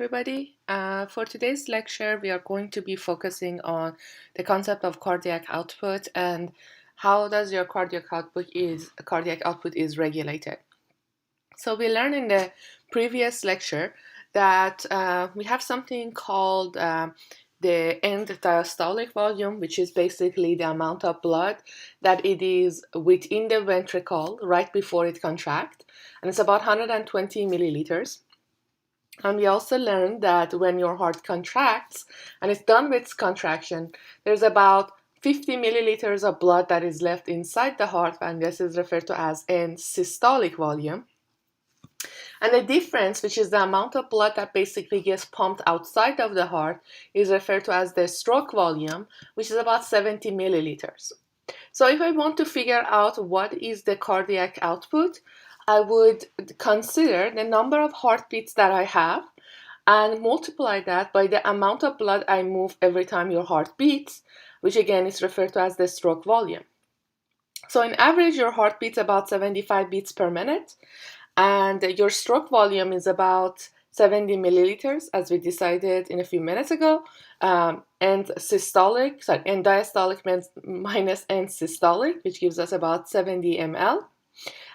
everybody. For today's lecture, we are going to be focusing on the concept of cardiac output and how does your cardiac output is regulated. So we learned in the previous lecture that we have something called the end diastolic volume, which is basically the amount of blood that it is within the ventricle right before it contracts, and it's about 120 milliliters. And we also learned that when your heart contracts and it's done with its contraction, there's about 50 milliliters of blood that is left inside the heart, and this is referred to as end systolic volume. And the difference, which is the amount of blood that basically gets pumped outside of the heart, is referred to as the stroke volume, which is about 70 milliliters. So if I want to figure out what is the cardiac output, I would consider the number of heartbeats that I have and multiply that by the amount of blood I move every time your heart beats, which again is referred to as the stroke volume. So in average, your heart beats about 75 beats per minute, and your stroke volume is about 70 milliliters, as we decided in a few minutes ago. And diastolic minus end systolic, which gives us about 70 ml.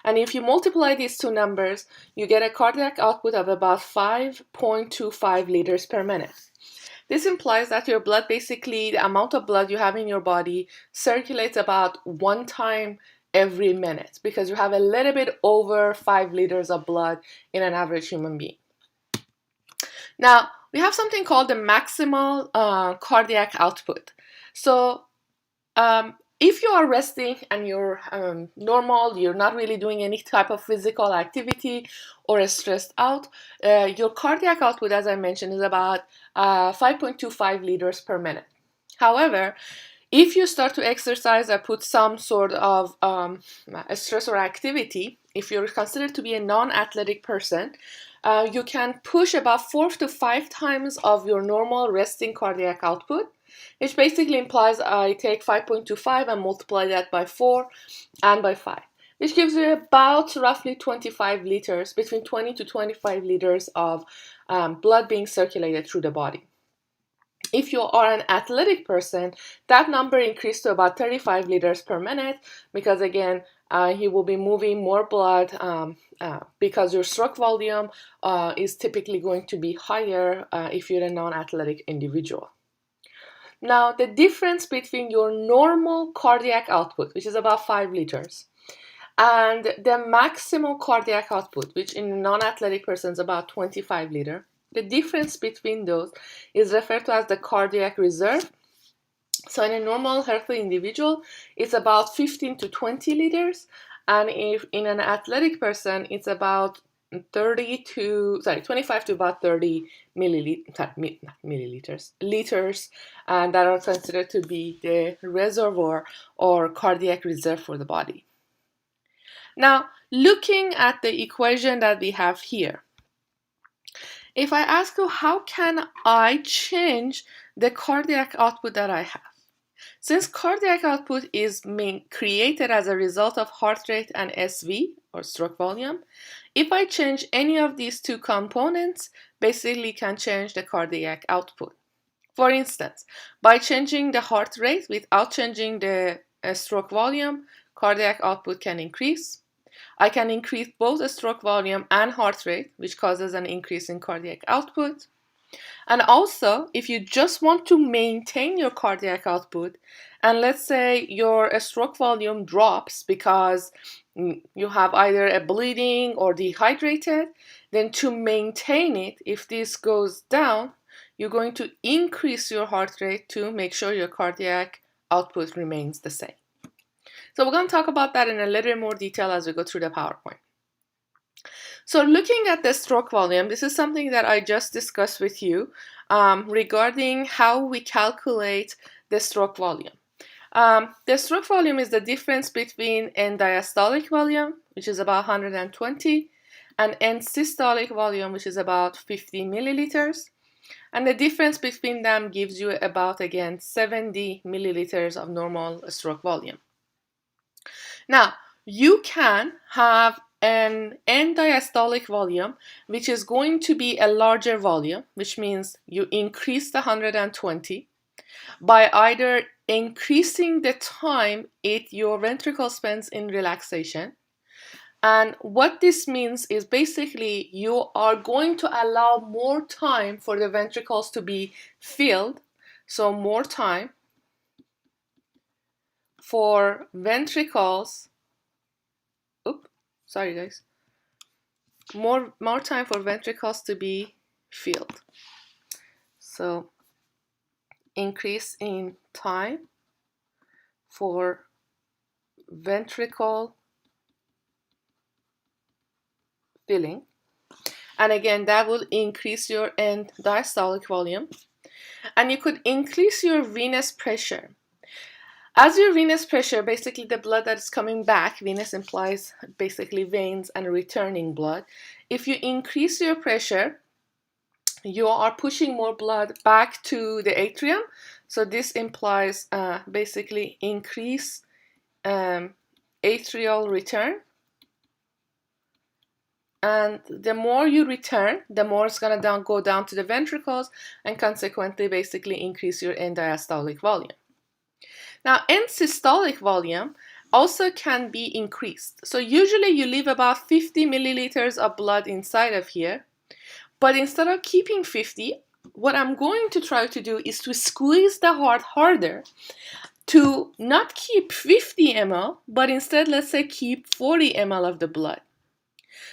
And if you multiply these two numbers, you get a cardiac output of about 5.25 liters per minute. This implies that your blood, basically the amount of blood you have in your body, circulates about 1 time every minute, because you have a little bit over 5 liters of blood in an average human being. Now, we have something called the maximal cardiac output. So, if you are resting and you're normal, you're not really doing any type of physical activity or stressed out, your cardiac output, as I mentioned, is about 5.25 liters per minute. However, if you start to exercise or put some sort of stress or activity, if you're considered to be a non-athletic person, you can push about 4 to 5 times of your normal resting cardiac output, which basically implies I take 5.25 and multiply that by 4 and by 5, which gives you about roughly 25 liters, between 20 to 25 liters of blood being circulated through the body. If you are an athletic person, that number increased to about 35 liters per minute, because again, you will be moving more blood because your stroke volume is typically going to be higher if you're a non-athletic individual. Now, the difference between your normal cardiac output, which is about 5 liters, and the maximal cardiac output, which in a non-athletic person is about 25 liters, the difference between those is referred to as the cardiac reserve. So in a normal healthy individual, it's about 15 to 20 liters, and if in an athletic person, it's about 25 to about 30 liters, and that are considered to be the reservoir or cardiac reserve for the body. Now, looking at the equation that we have here, if I ask you, how can I change the cardiac output that I have? Since cardiac output is created as a result of heart rate and SV, or stroke volume, if I change any of these two components, basically can change the cardiac output. For instance, by changing the heart rate without changing the stroke volume, cardiac output can increase. I can increase both stroke volume and heart rate, which causes an increase in cardiac output. And also, if you just want to maintain your cardiac output, and let's say your stroke volume drops because you have either a bleeding or dehydrated, then to maintain it, if this goes down, you're going to increase your heart rate to make sure your cardiac output remains the same. So we're going to talk about that in a little more detail as we go through the PowerPoint. So looking at the stroke volume, this is something that I just discussed with you regarding how we calculate the stroke volume. The stroke volume is the difference between end diastolic volume, which is about 120, and end systolic volume, which is about 50 milliliters. And the difference between them gives you about, again, 70 milliliters of normal stroke volume. Now, you can have an end diastolic volume, which is going to be a larger volume, which means you increase the 120 by either increasing the time your ventricle spends in relaxation. And what this means is basically you are going to allow more time for the ventricles to be filled. So more time for ventricles, sorry guys, more time for ventricles to be filled. So increase in time for ventricle filling, and again that will increase your end diastolic volume, and you could increase your venous pressure. As your venous pressure, basically the blood that is coming back, venous implies basically veins and returning blood. If you increase your pressure, you are pushing more blood back to the atrium. So this implies basically increase atrial return. And the more you return, the more it's going to go down to the ventricles and consequently basically increase your end diastolic volume. Now, end systolic volume also can be increased. So usually you leave about 50 milliliters of blood inside of here, but instead of keeping 50, what I'm going to try to do is to squeeze the heart harder to not keep 50 ml, but instead let's say keep 40 ml of the blood.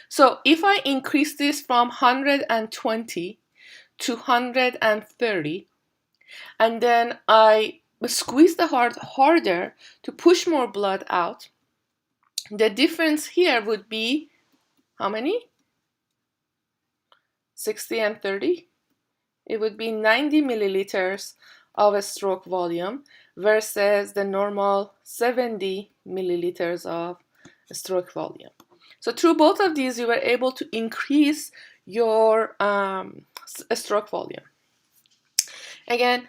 So if I increase this from 120 to 130, and then I squeeze the heart harder to push more blood out, the difference here would be how many? 60 and 30. It would be 90 milliliters of a stroke volume versus the normal 70 milliliters of a stroke volume. So through both of these, you were able to increase your stroke volume. Again,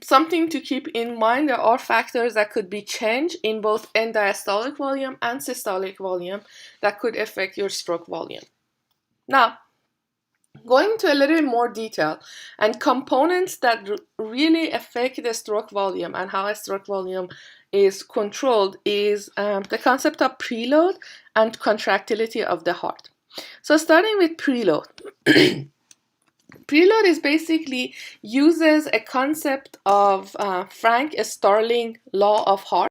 something to keep in mind, there are factors that could be changed in both end diastolic volume and systolic volume that could affect your stroke volume. Now, going into a little bit more detail and components that really affect the stroke volume and how a stroke volume is controlled is the concept of preload and contractility of the heart. So starting with preload. Preload is basically uses a concept of Frank Starling law of heart.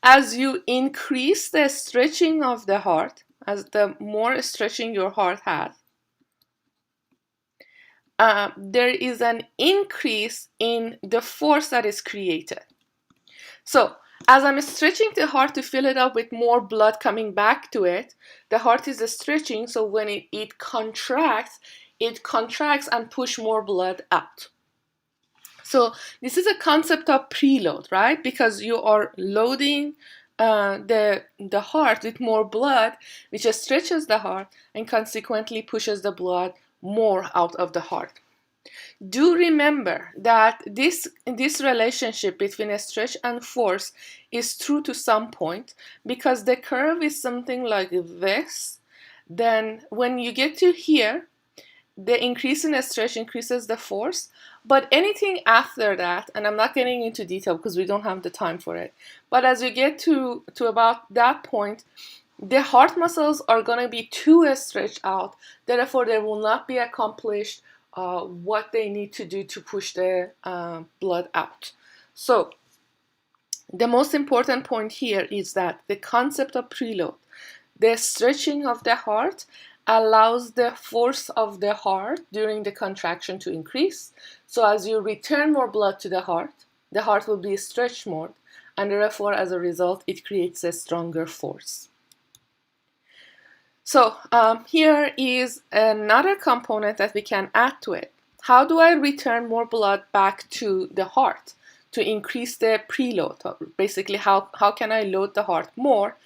As you increase the stretching of the heart, as the more stretching your heart has, there is an increase in the force that is created. So as I'm stretching the heart to fill it up with more blood coming back to it, the heart is stretching, so when it contracts and push more blood out. So this is a concept of preload, right? Because you are loading the heart with more blood, which stretches the heart and consequently pushes the blood more out of the heart. Do remember that this relationship between a stretch and force is true to some point, because the curve is something like this. Then when you get to here, the increase in a stretch increases the force, but anything after that, and I'm not getting into detail because we don't have the time for it, but as you get to about that point, the heart muscles are going to be too stretched out, therefore they will not be accomplished what they need to do to push the blood out. So the most important point here is that the concept of preload, the stretching of the heart, allows the force of the heart during the contraction to increase. So as you return more blood to the heart will be stretched more, and therefore as a result it creates a stronger force. So here is another component that we can add to it. How do I return more blood back to the heart to increase the preload? Basically, how can I load the heart more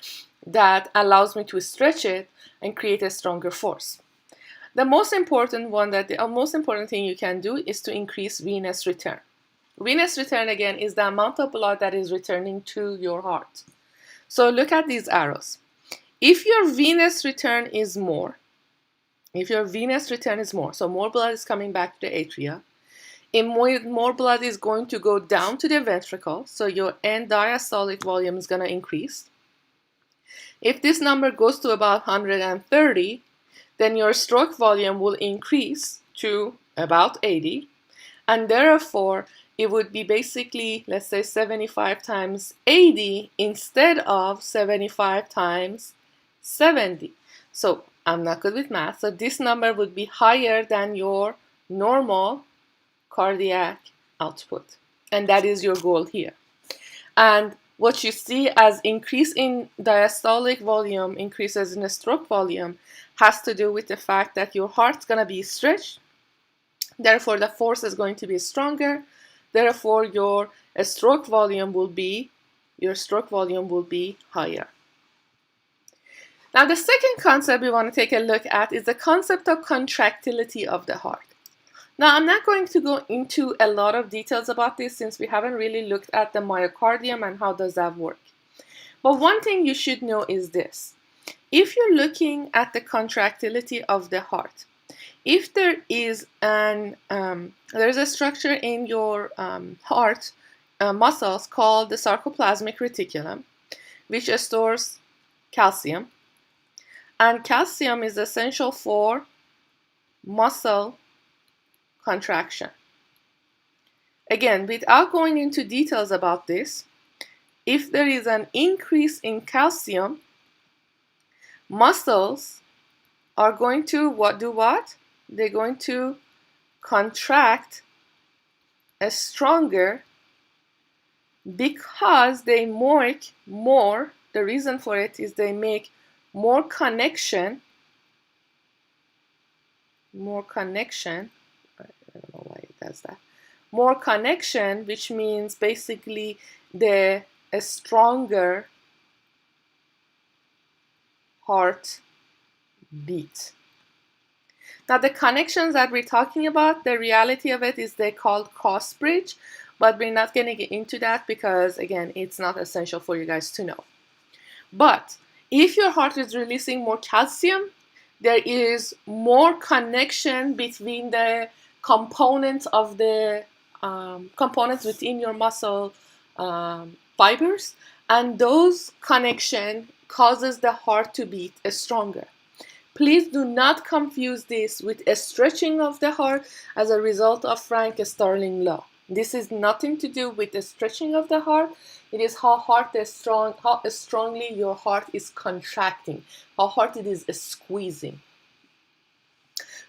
that allows me to stretch it and create a stronger force? The most important thing you can do is to increase venous return. Venous return, again, is the amount of blood that is returning to your heart. So look at these arrows. If your venous return is more, so more blood is coming back to the atria, and more blood is going to go down to the ventricle, so your end diastolic volume is going to increase. If this number goes to about 130, then your stroke volume will increase to about 80, and therefore it would be basically, let's say, 75 times 80 instead of 75 times 70. So I'm not good with math, so this number would be higher than your normal cardiac output, and that is your goal here. And what you see as increase in diastolic volume, increases in the stroke volume, has to do with the fact that your heart's going to be stretched, therefore the force is going to be stronger, therefore your stroke volume will be higher. Now the second concept we want to take a look at is the concept of contractility of the heart. Now, I'm not going to go into a lot of details about this since we haven't really looked at the myocardium and how does that work. But one thing you should know is this. If you're looking at the contractility of the heart, if there is there's a structure in your heart muscles called the sarcoplasmic reticulum, which stores calcium. And calcium is essential for muscle contraction. Again, without going into details about this, if there is an increase in calcium, muscles are going to do what? They're going to contract stronger because they make more, the reason for it is they make more connection, I don't know why it does that. More connection, which means basically a stronger heart beat. Now the connections that we're talking about, the reality of it is they're called cross bridge, but we're not going to get into that because, again, it's not essential for you guys to know. But if your heart is releasing more calcium, there is more connection between the components of the components within your muscle fibers, and those connection causes the heart to beat stronger. Please do not confuse this with a stretching of the heart as a result of Frank-Starling law. This is nothing to do with the stretching of the heart. It is how strongly your heart is contracting, how hard it is squeezing.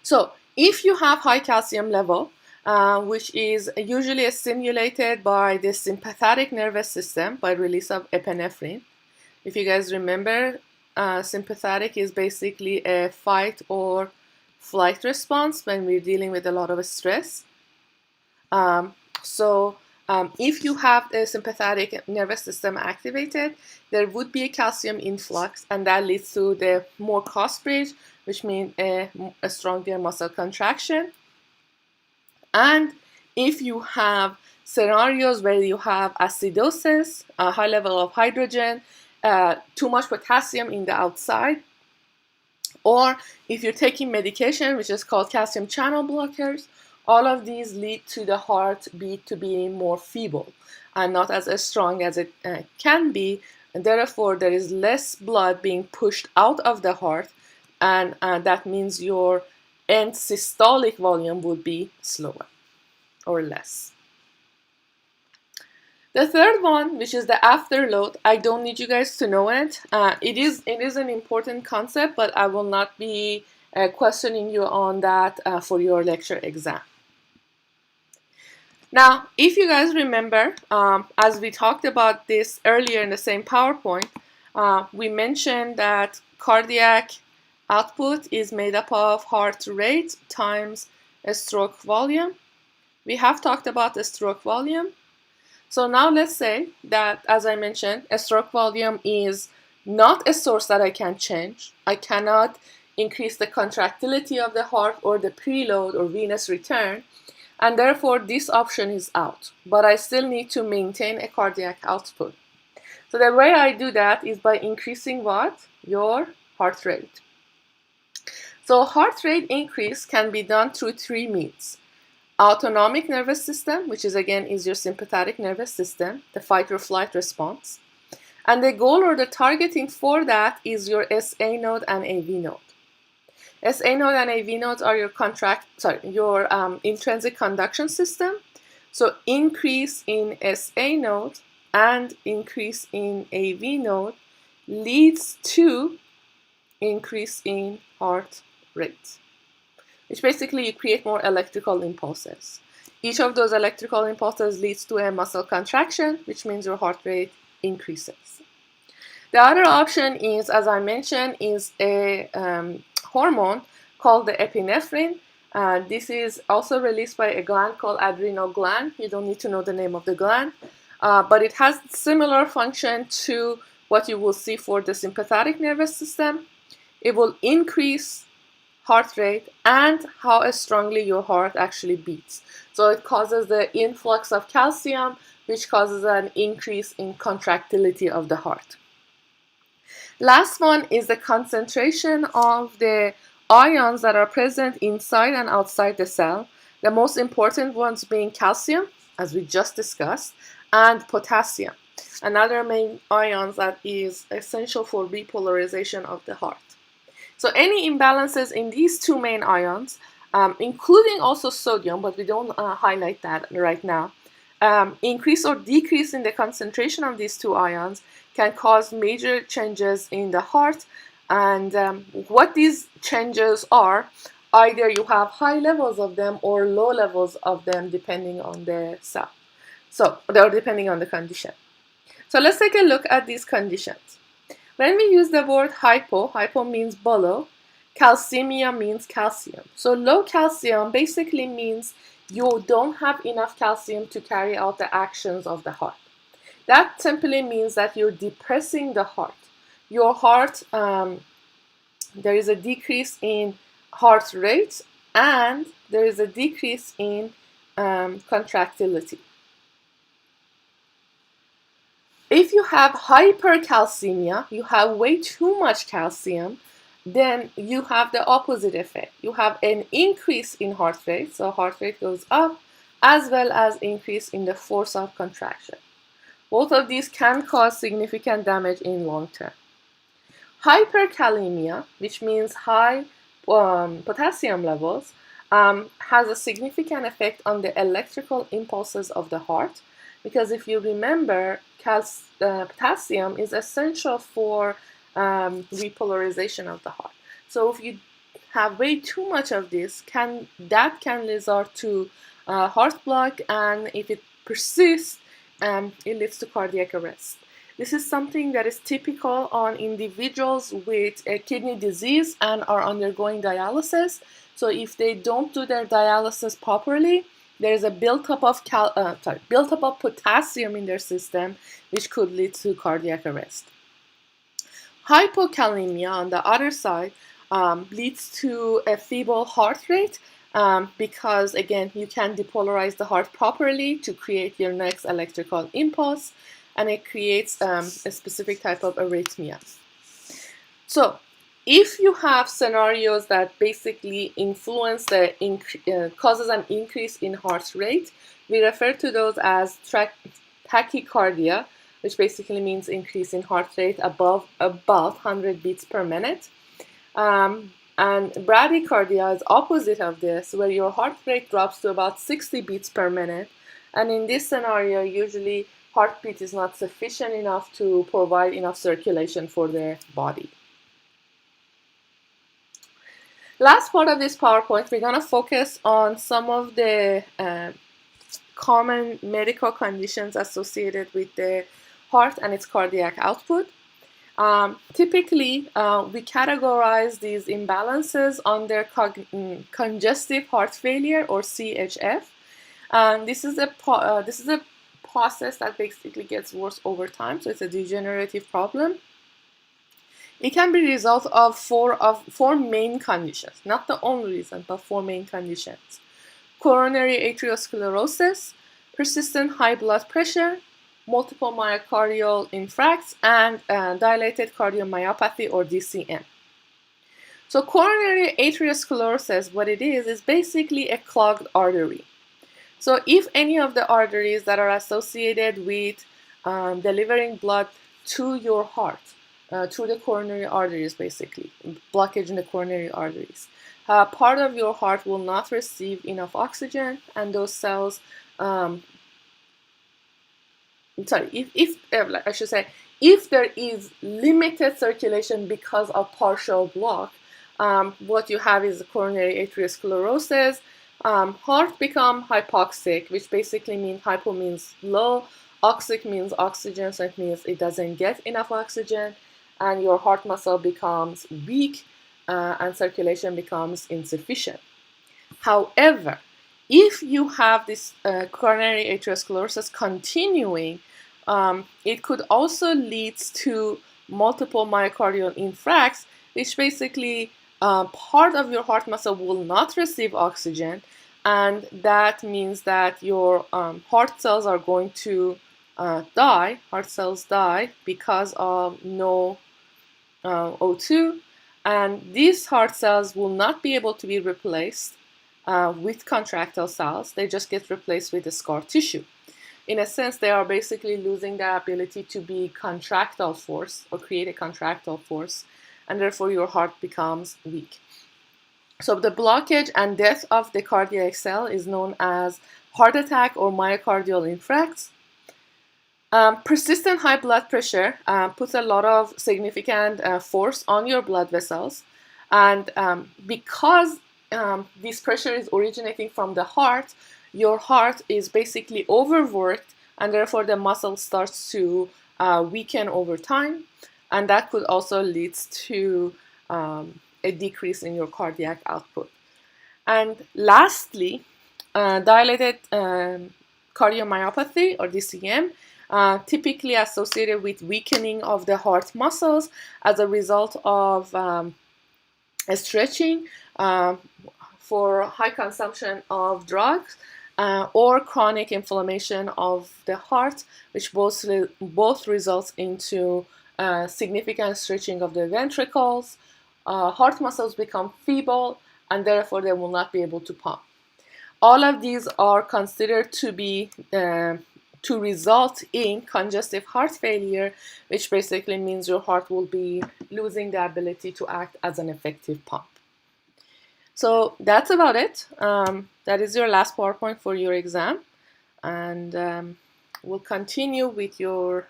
So if you have high calcium level, which is usually stimulated by the sympathetic nervous system by release of epinephrine. If you guys remember, sympathetic is basically a fight or flight response when we're dealing with a lot of stress. If you have the sympathetic nervous system activated, there would be a calcium influx, and that leads to the more cross bridge, which means a stronger muscle contraction. And if you have scenarios where you have acidosis, a high level of hydrogen, too much potassium in the outside, or if you're taking medication, which is called calcium channel blockers, all of these lead to the heartbeat to be more feeble and not as strong as it can be, and therefore there is less blood being pushed out of the heart, and that means your end systolic volume would be slower or less. The third one, which is the afterload, I don't need you guys to know it. It is an important concept, but I will not be questioning you on that for your lecture exam. Now, if you guys remember, as we talked about this earlier in the same PowerPoint, we mentioned that cardiac output is made up of heart rate times a stroke volume. We have talked about the stroke volume. So now let's say that, as I mentioned, a stroke volume is not a source that I can change. I cannot increase the contractility of the heart or the preload or venous return, and therefore this option is out. But I still need to maintain a cardiac output. So the way I do that is by increasing what? Your heart rate. So heart rate increase can be done through three means. Autonomic nervous system, which is again is your sympathetic nervous system, the fight or flight response. And the goal or the targeting for that is your SA node and AV node. SA node and AV nodes are your intrinsic conduction system. So increase in SA node and increase in AV node leads to increase in heart rate, which basically you create more electrical impulses. Each of those electrical impulses leads to a muscle contraction, which means your heart rate increases. The other option is, as I mentioned, is a hormone called the epinephrine. This is also released by a gland called adrenal gland. You don't need to know the name of the gland, but it has similar function to what you will see for the sympathetic nervous system. It will increase heart rate and how strongly your heart actually beats. So it causes the influx of calcium, which causes an increase in contractility of the heart. Last one is the concentration of the ions that are present inside and outside the cell. The most important ones being calcium, as we just discussed, and potassium, another main ions that is essential for repolarization of the heart. So any imbalances in these two main ions, including also sodium, but we don't highlight that right now, increase or decrease in the concentration of these two ions can cause major changes in the heart. And what these changes are, either you have high levels of them or low levels of them depending on the cell. So they're depending on the condition. So let's take a look at these conditions. When we use the word hypo means below, calcemia means calcium. So low calcium basically means you don't have enough calcium to carry out the actions of the heart. That simply means that you're depressing the heart. Your heart, there is a decrease in heart rate and there is a decrease in contractility. If you have hypercalcemia, you have way too much calcium, then you have the opposite effect. You have an increase in heart rate, so heart rate goes up, as well as increase in the force of contraction. Both of these can cause significant damage in long term. Hyperkalemia, which means high potassium levels, has a significant effect on the electrical impulses of the heart, because if you remember, potassium is essential for repolarization of the heart. So if you have way too much of this, that can result to heart block, and if it persists, it leads to cardiac arrest. This is something that is typical on individuals with a kidney disease and are undergoing dialysis. So if they don't do their dialysis properly, there is a buildup of potassium in their system, which could lead to cardiac arrest. Hypokalemia, on the other side, leads to a feeble heart rate because, again, you can depolarize the heart properly to create your next electrical impulse, and it creates a specific type of arrhythmia. So if you have scenarios that basically influence causes an increase in heart rate, we refer to those as tachycardia, which basically means increase in heart rate above 100 beats per minute. And bradycardia is opposite of this, where your heart rate drops to about 60 beats per minute. And in this scenario, usually heartbeat is not sufficient enough to provide enough circulation for the body. Last part of this PowerPoint, we're going to focus on some of the common medical conditions associated with the heart and its cardiac output. Typically, we categorize these imbalances under congestive heart failure, or CHF. This is a process that basically gets worse over time, so it's a degenerative problem. It can be a result of four main conditions, not the only reason, but four main conditions: coronary arteriosclerosis, persistent high blood pressure, multiple myocardial infarcts, and dilated cardiomyopathy or DCM. So coronary atherosclerosis, what it is basically a clogged artery. So if any of the arteries that are associated with delivering blood to your heart, through the coronary arteries, basically, blockage in the coronary arteries, part of your heart will not receive enough oxygen, and those cells, I should say, if there is limited circulation because of partial block, what you have is coronary atherosclerosis. Heart become hypoxic, which basically means hypo means low, oxic means oxygen, so it means it doesn't get enough oxygen, and your heart muscle becomes weak, and circulation becomes insufficient. However, if you have this coronary atherosclerosis continuing, it could also lead to multiple myocardial infarcts, which basically part of your heart muscle will not receive oxygen, and that means that your heart cells are going to die. Heart cells die because of no O2, and these heart cells will not be able to be replaced with contractile cells. They just get replaced with the scar tissue. In a sense, they are basically losing their ability to be contractile force or create a contractile force, and therefore your heart becomes weak. So the blockage and death of the cardiac cell is known as heart attack or myocardial infarcts. Persistent high blood pressure puts a lot of significant force on your blood vessels, and because this pressure is originating from the heart, your heart is basically overworked, and therefore the muscle starts to weaken over time, and that could also lead to a decrease in your cardiac output. And lastly, dilated cardiomyopathy or DCM, typically associated with weakening of the heart muscles as a result of stretching, for high consumption of drugs, or chronic inflammation of the heart, which both results into significant stretching of the ventricles. Heart muscles become feeble, and therefore they will not be able to pump. All of these are considered to be to result in congestive heart failure, which basically means your heart will be losing the ability to act as an effective pump. So that's about it. That is your last PowerPoint for your exam, and we'll continue with your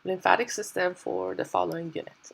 lymphatic system for the following unit.